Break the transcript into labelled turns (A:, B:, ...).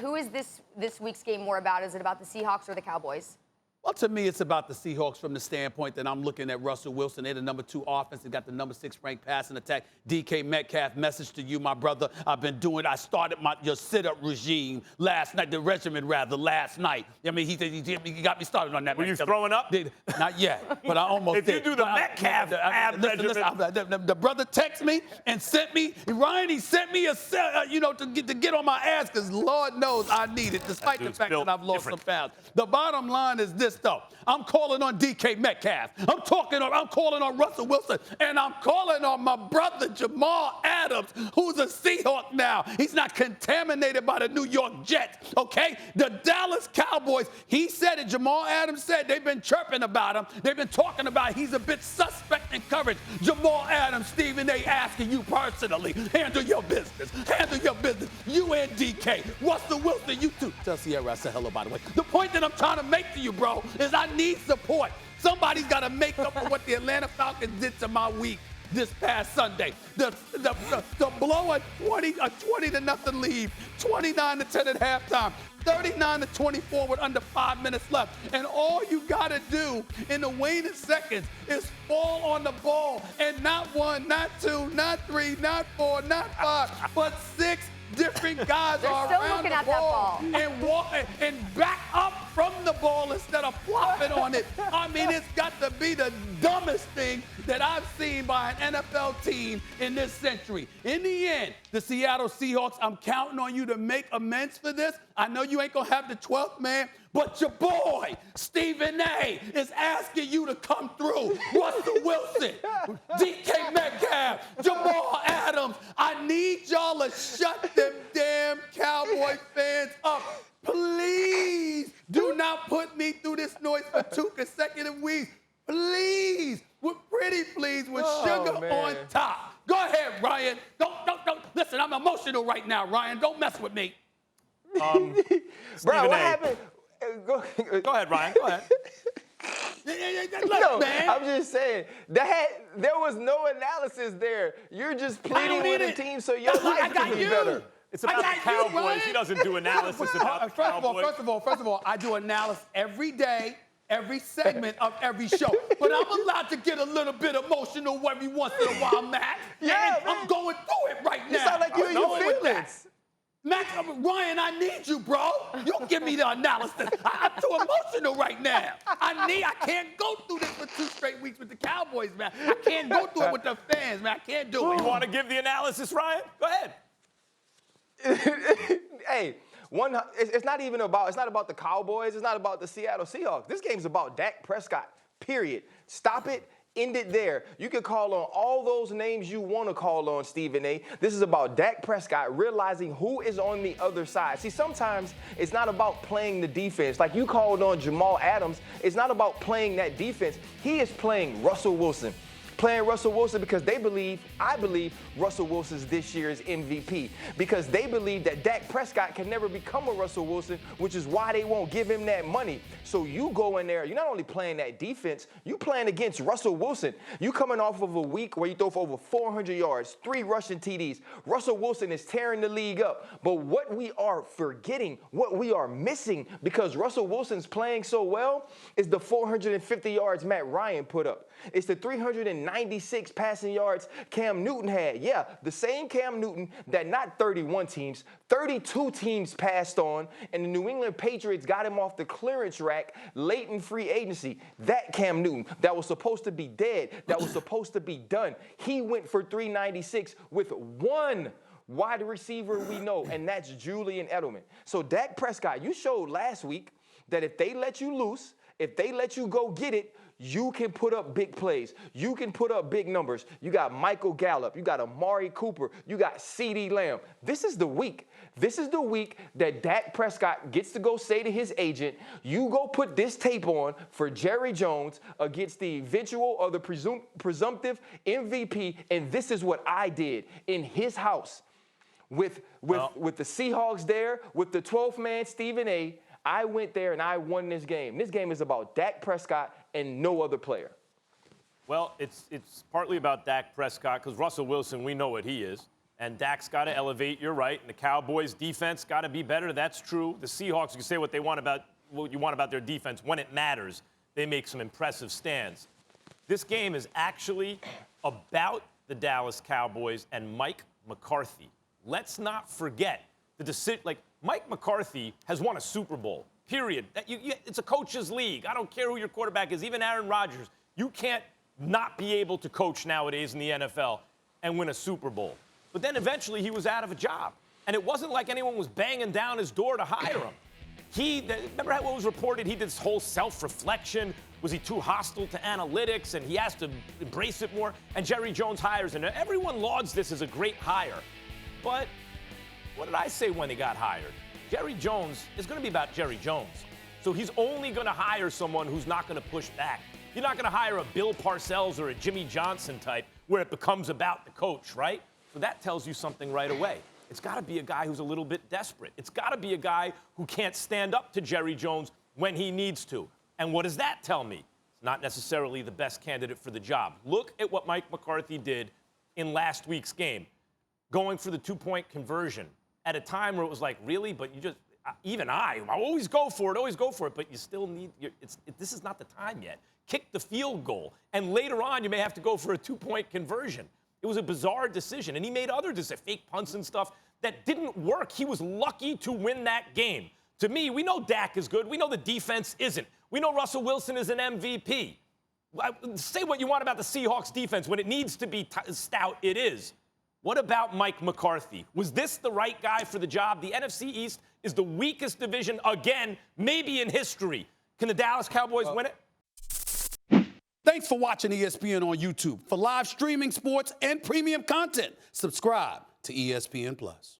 A: Who is this week's game more about? Is it about the Seahawks or the Cowboys?
B: Well, to me, it's about the Seahawks from the standpoint that I'm looking at Russell Wilson. They're the number 2 offense. They got the number 6 ranked passing attack. DK Metcalf, message to you, my brother. I started your sit-up regime last night, the regimen rather, last night. I mean, he got me started on that.
C: Were you throwing up?
B: Not yet, but I almost did.
C: If you do the Metcalf
B: listen, the brother texted me and sent me, Ryan, he sent me to get on my ass because Lord knows I need it, despite the fact that I've lost some pounds. The bottom line is this, though. I'm calling on DK Metcalf. I'm calling on Russell Wilson, and I'm calling on my brother Jamal Adams, who's a Seahawk now. He's not contaminated by the New York Jets, okay? The Dallas Cowboys, he said it, Jamal Adams said, they've been chirping about him. They've been talking about he's a bit suspect in coverage. Jamal Adams, Stephen A. asking you personally, handle your business. Handle your business. You and DK. Russell Wilson, you too. Tell Sierra I said hello, by the way. The point that I'm trying to make to you, bro, is I need support. Somebody's got to make up for what the Atlanta Falcons did to my week this past Sunday. The blow a 20-0 lead, 29-10 at halftime, 39-24 with under 5 minutes left. And all you got to do in the waning seconds is fall on the ball. And not 1, not 2, not 3, not 4, not 5, but 6 different guys are around the ball and back up from the ball instead of flopping on it. I mean, it's got to be the dumbest thing that I've seen by an NFL team in this century. In the end, the Seattle Seahawks, I'm counting on you to make amends for this. I know you ain't going to have the 12th man, but your boy, Stephen A., is asking you to come through. Russell Wilson, DK Metcalf, Jamal Adams. I need y'all to shut them damn Cowboy fans up. Please do not put me through this noise for 2 consecutive weeks. Please, with pretty please, with sugar on top. Go ahead, Ryan. Don't. Listen, I'm emotional right now, Ryan. Don't mess with me.
D: Bro, what happened?
C: Go ahead, Ryan. Go ahead.
D: No,
B: man.
D: I'm just saying, there was no analysis there. You're just pleading with the team so your life can be better.
C: It's about the Cowboys. He doesn't do analysis about the Cowboys.
B: First of all, I do analysis every day, every segment of every show. But I'm allowed to get a little bit emotional every once in a while, Matt.
D: Yeah,
B: and I'm going through it right now.
D: You sound like you in your feelings.
B: Max, Ryan, I need you, bro. You give me the analysis. I'm too emotional right now. I can't go through this for 2 straight weeks with the Cowboys, man. I can't go through it with the fans, man. I can't do it.
C: You want to give the analysis, Ryan? Go ahead.
D: Hey, it's not about the Cowboys. It's not about the Seattle Seahawks. This game's about Dak Prescott, period. Stop it. End it there. You can call on all those names you want to call on, Stephen A. This is about Dak Prescott realizing who is on the other side. See, sometimes it's not about playing the defense. Like you called on Jamal Adams, it's not about playing that defense. He is playing Russell Wilson. Playing Russell Wilson because I believe Russell Wilson's this year's MVP. Because they believe that Dak Prescott can never become a Russell Wilson, which is why they won't give him that money. So you go in there, you're not only playing that defense, you playing against Russell Wilson. You coming off of a week where you throw for over 400 yards, 3 rushing TDs. Russell Wilson is tearing the league up. But what we are forgetting, what we are missing, because Russell Wilson's playing so well, is the 450 yards Matt Ryan put up. It's the 396 passing yards Cam Newton had. Yeah, the same Cam Newton that not 31 teams, 32 teams passed on, and the New England Patriots got him off the clearance rack late in free agency. That Cam Newton that was supposed to be dead, that was supposed to be done. He went for 396 with one wide receiver we know, and that's Julian Edelman. So Dak Prescott, you showed last week that if they let you loose, if they let you go get it, you can put up big plays. You can put up big numbers. You got Michael Gallup. You got Amari Cooper. You got CeeDee Lamb. This is the week. This is the week that Dak Prescott gets to go say to his agent, you go put this tape on for Jerry Jones against the eventual or the presumptive MVP, and this is what I did in his house with the Seahawks there, with the 12th man, Stephen A. I went there and I won this game. This game is about Dak Prescott and no other player.
C: Well, it's partly about Dak Prescott because Russell Wilson, we know what he is. And Dak's got to elevate, you're right. And the Cowboys' defense got to be better, that's true. The Seahawks, you can say what you want about their defense. When it matters, they make some impressive stands. This game is actually about the Dallas Cowboys and Mike McCarthy. Let's not forget the decision. Like, Mike McCarthy has won a Super Bowl, period. It's a coach's league. I don't care who your quarterback is, even Aaron Rodgers. You can't not be able to coach nowadays in the NFL and win a Super Bowl. But then eventually he was out of a job. And it wasn't like anyone was banging down his door to hire him. Remember how it was reported he did this whole self-reflection? Was he too hostile to analytics and he has to embrace it more? And Jerry Jones hires him. Everyone lauds this as a great hire. But what did I say when he got hired? Jerry Jones is going to be about Jerry Jones. So he's only going to hire someone who's not going to push back. You're not going to hire a Bill Parcells or a Jimmy Johnson type where it becomes about the coach, right? So that tells you something right away. It's got to be a guy who's a little bit desperate. It's got to be a guy who can't stand up to Jerry Jones when he needs to. And what does that tell me? It's not necessarily the best candidate for the job. Look at what Mike McCarthy did in last week's game, going for the two-point conversion at a time where it was like, really? But you just, even I always go for it, but you still need, this is not the time yet. Kick the field goal, and later on you may have to go for a two-point conversion. It was a bizarre decision, and he made other decisions, fake punts and stuff, that didn't work. He was lucky to win that game. To me, we know Dak is good. We know the defense isn't. We know Russell Wilson is an MVP. Say what you want about the Seahawks defense. When it needs to be stout, it is. What about Mike McCarthy? Was this the right guy for the job? The NFC East is the weakest division, again, maybe in history. Can the Dallas Cowboys win it?
B: Thanks for watching ESPN on YouTube. For live streaming, sports, and premium content, subscribe to ESPN+.